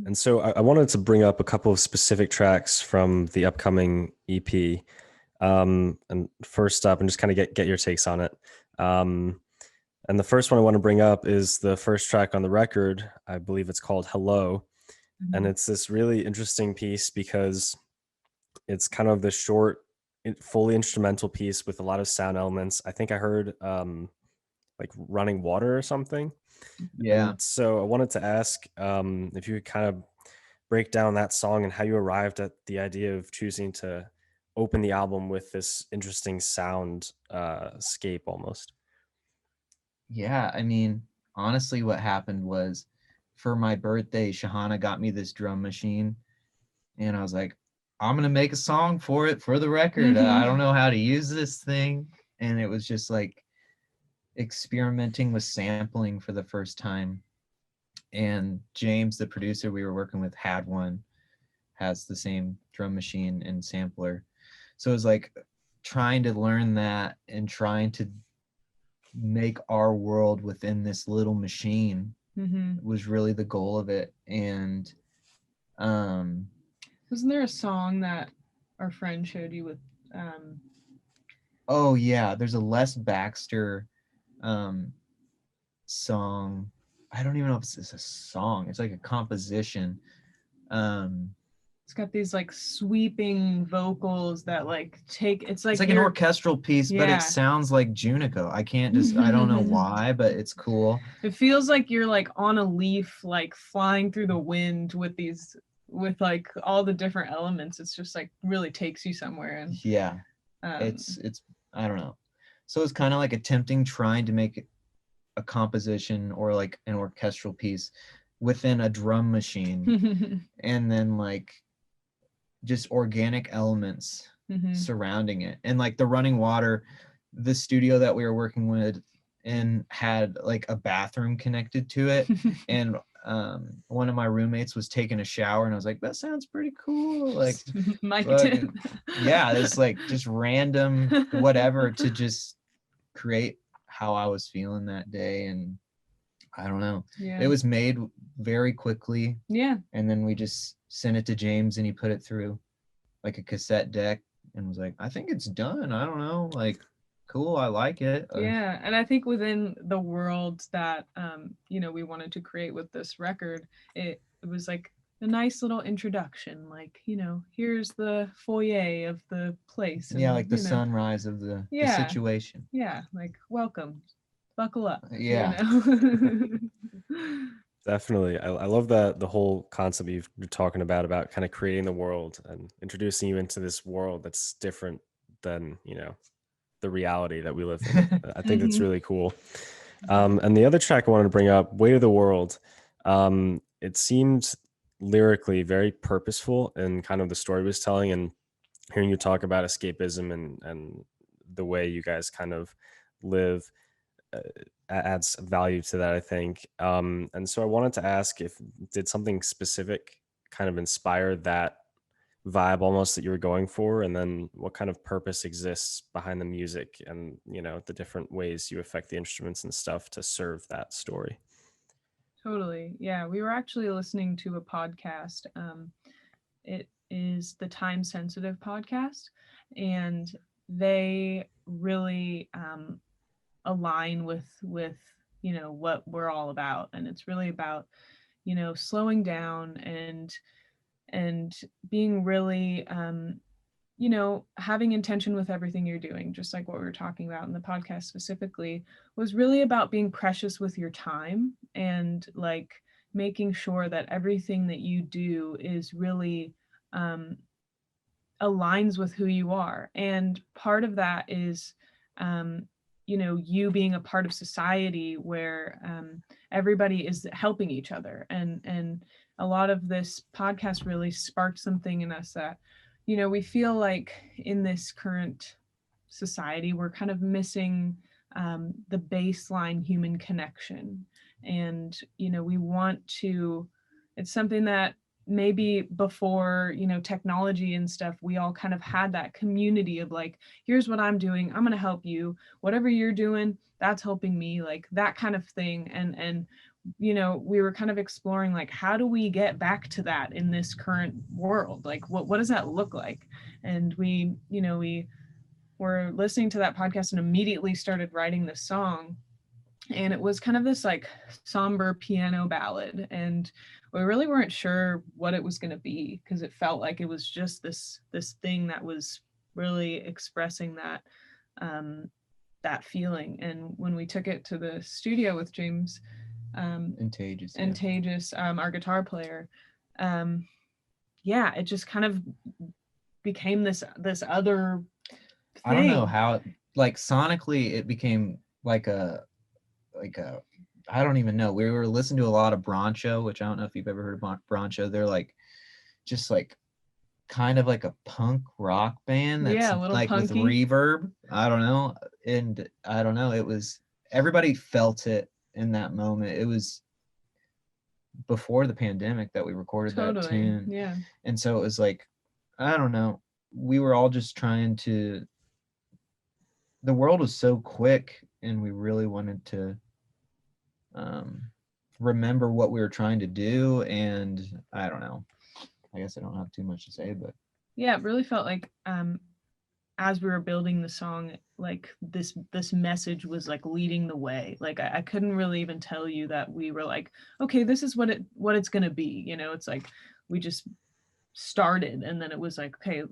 And so I wanted to bring up a couple of specific tracks from the upcoming EP. And first up, and just kind of get your takes on it. Um, and the first one I want to bring up is the first track on the record. I believe it's called Hello. And Mhm. it's this really interesting piece because it's kind of the short, fully instrumental piece with a lot of sound elements. I think I heard like running water or something. Yeah. And so I wanted to ask if you could kind of break down that song and how you arrived at the idea of choosing to open the album with this interesting sound scape almost. Yeah, I mean, honestly, what happened was for my birthday, Shahana got me this drum machine, and I was like, I'm gonna make a song for it for the record. I don't know how to use this thing. And it was just like experimenting with sampling for the first time. And James, the producer we were working with, had one, has the same drum machine and sampler. So it was like trying to learn that and trying to make our world within this little machine was really the goal of it. And um Wasn't there a song that our friend showed you with um oh yeah, there's a Les Baxter um song. I don't even know if it's a song, it's like a composition. um it's got these like sweeping vocals that like take it's like like an you're orchestral piece, but it yeah. sounds like Junaco. I don't know why, but it's cool. It feels like you're like on a leaf, like flying through the wind with like all the different elements. It's just like really takes you somewhere. And Yeah, it's I don't know. So it's kind of like attempting trying to make a composition or like an orchestral piece within a drum machine, and then like just organic elements surrounding it. And like the running water, the studio that we were working with and had like a bathroom connected to it. And one of my roommates was taking a shower, and I was like, that sounds pretty cool. Like, yeah, it's like just random whatever to just create how I was feeling that day. And I don't know. Yeah. It was made very quickly. Yeah. And then we just sent it to James, and he put it through like a cassette deck and was like, I think it's done. I don't know. Like, cool. I like it. Yeah. And I think within the world that, we wanted to create with this record, it was like a nice little introduction. Like, here's the foyer of the place. And, yeah, like the sunrise of the situation. Yeah. Like, welcome. Buckle up. Yeah. Definitely. I love that the whole concept you're talking about kind of creating the world and introducing you into this world that's different than, the reality that we live in. I think that's really cool. And the other track I wanted to bring up, Weight of the World, it seemed lyrically very purposeful in kind of the story it was telling, and hearing you talk about escapism and the way you guys kind of live adds value to that, I think. And so I wanted to ask if did something specific kind of inspire that vibe almost that you were going for, and then what kind of purpose exists behind the music and the different ways you affect the instruments and stuff to serve that story. Totally. Yeah. We were actually listening to a podcast. It is the Time Sensitive podcast, and they really align with what we're all about. And it's really about slowing down and being really having intention with everything you're doing, just like what we were talking about in the podcast specifically, was really about being precious with your time and like making sure that everything that you do is really um, aligns with who you are. And part of that is you being a part of society where everybody is helping each other. And a lot of this podcast really sparked something in us that we feel like in this current society we're kind of missing the baseline human connection. And we want to, it's something that maybe before technology and stuff, we all kind of had that community of like, here's what I'm doing, I'm going to help you, whatever you're doing, that's helping me, like that kind of thing. And you know, we were kind of exploring like, how do we get back to that in this current world? Like, what does that look like? And we, you know, we were listening to that podcast and immediately started writing this song. And it was kind of this like somber piano ballad, and we really weren't sure what it was going to be, because it felt like it was just this thing that was really expressing that that feeling. And when we took it to the studio with James Antagius, our guitar player, yeah, it just kind of became this other thing. I don't know how, like sonically it became like a I don't even know. We were listening to a lot of Broncho, which I don't know if you've ever heard of Broncho. They're like just like kind of like a punk rock band that's like punky, with reverb. I don't know. And I don't know. It was, everybody felt it in that moment. It was before the pandemic that we recorded that tune. Yeah. And so it was like, I don't know. We were all just trying to, the world was so quick and we really wanted to remember what we were trying to do. And I don't know, I guess I don't have too much to say, but yeah, it really felt like as we were building the song, like this message was like leading the way. Like I couldn't really even tell you that we were like, okay, this is what it's gonna be, you know. It's like we just started and then it was like, okay,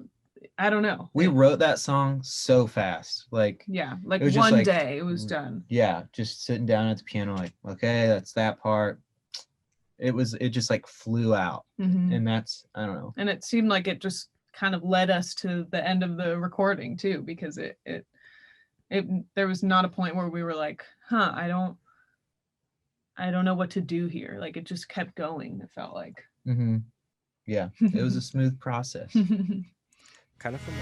I don't know. We wrote that song so fast. Like, yeah, like one day it was done. Yeah, just sitting down at the piano, like, okay, that's that part. It just like flew out. And that's, I don't know. And it seemed like it just kind of led us to the end of the recording too, because it there was not a point where we were like, I don't know what to do here. Like it just kept going, it felt like. Yeah, it was a smooth process. Kind of from